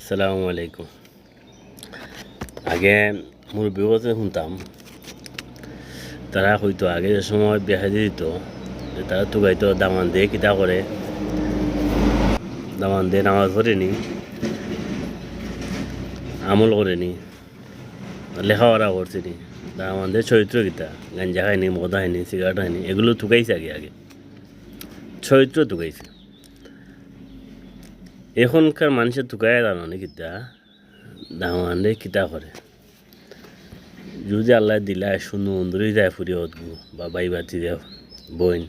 আসসালামু আলাইকুম। আগে মুরব্বী কথা শুনতাম, তারা হয়তো আগে যে সময় বিয়া দিয়ে দিত, যে তারা তুগাইতো দামান দিয়ে কিতা করে, দামান দিয়ে নামাজ পড়েনি, আমল করেনি, লেখাপড়া করছেনি, দামান দিয়ে চরিত্র কিতা, গাঞ্জা খায়নি, মদ খায়নি, সিগারেট খায়নি, এগুলো তুকাইছে আগে আগে চরিত্র তুকাইছে। এখনকার মানুষের তুকায় জানো নি কিতা দামান দিয়ে কিতা করে। যদি আল্লাহ দিলা শুনু অন্দরই যায় ফুরি হতগু বা বাই বাতি দেও বইন,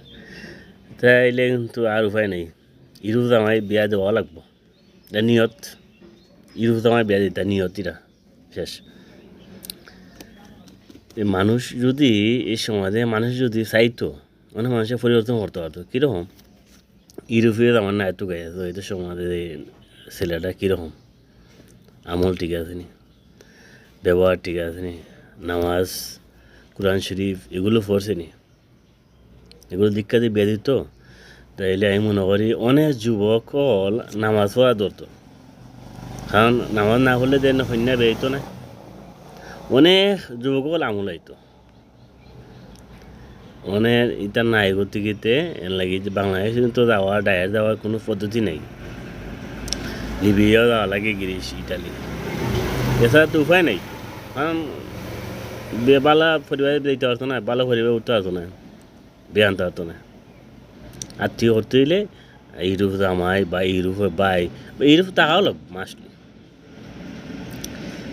তাইলে কিন্তু আর উপায় নেই, ইরু জামাই বিয়া দেওয়া লাগবো। নিয়ত ইরু জামাই বিয়া দিতা নিয়তিরা শেষ। মানুষ যদি এই সমাজে মানুষ যদি চাইতো, মানে মানুষের পরিবর্তন করতে পারতো। কীরকম ইউরোপীয় আমার না এত গাই আছে, হয়তো সমাজে ছেলেটা কীরকম আমল ঠিক আছে নি, ব্যবহার ঠিক আছে নি, নামাজ কোরআন শরীফ এগুলো পড়ছে নি, এগুলো দীক্ষা দিয়ে বিয়ে দিত, তাইলে আমি মনে করি অনেক যুবক নামাজ পড়া ধরতো। কারণ নামাজ না পড়লে দেন সন্ধ্যা বেরোতো না, অনেক যুবক আমল আইতো। অনেক ইতার নাই গতিকিতে এর লাগে যে বাংলাদেশে কিন্তু যাওয়ার ডায়ের যাওয়ার কোনো পদ্ধতি নেই। লিবিয়াও যাওয়া লাগে, গ্রিস, ইটালি, এছাড়া তো উপায় নেই। কারণ বালা পরিবারে দিতে পারতো না, ভালো পরিবার উঠতে পারতো না, বিয়ে আনতে পারতো না। আত্মীয় করতে হইলে ইউরোপ জামাই বা ইউরোপে বাই বা ইউরোপ টাকাও লাগবে মাসলি।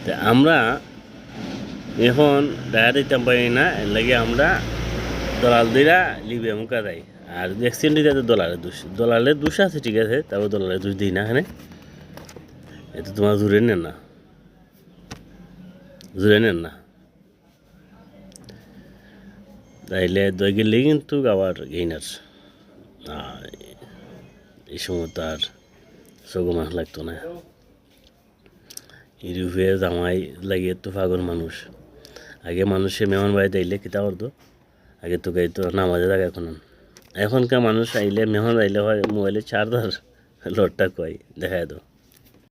তা আমরা এখন ডায়া দিতাম পারি না, এর লাগে আমরা দলাল দিরা লিবিয়া মুখা যাই। আর যদি অ্যাক্সিডেন্ট দিতে তো দলালের দোষ আছে, ঠিক আছে, তারপর দলালের দোষ দিই না। এখানে এটা তোমার জুড়ে নেন না, তাইলে দই গেলে কিন্তু আবার গেইনার এই সময় তো আর চোখ মাস লাগতো না। ইউরোপে জামাই লাগিয়ে তো পাগল মানুষ। আগে মানুষে মেহমান বাড়িতে আইলে কিতা করতো, আগে তো গাইতো নামাজে থাকে। এখনকার মানুষ আইলে মেহমান আইলে হয় মোবাইলে চার্জার লোডটা কয় দেখায় তো।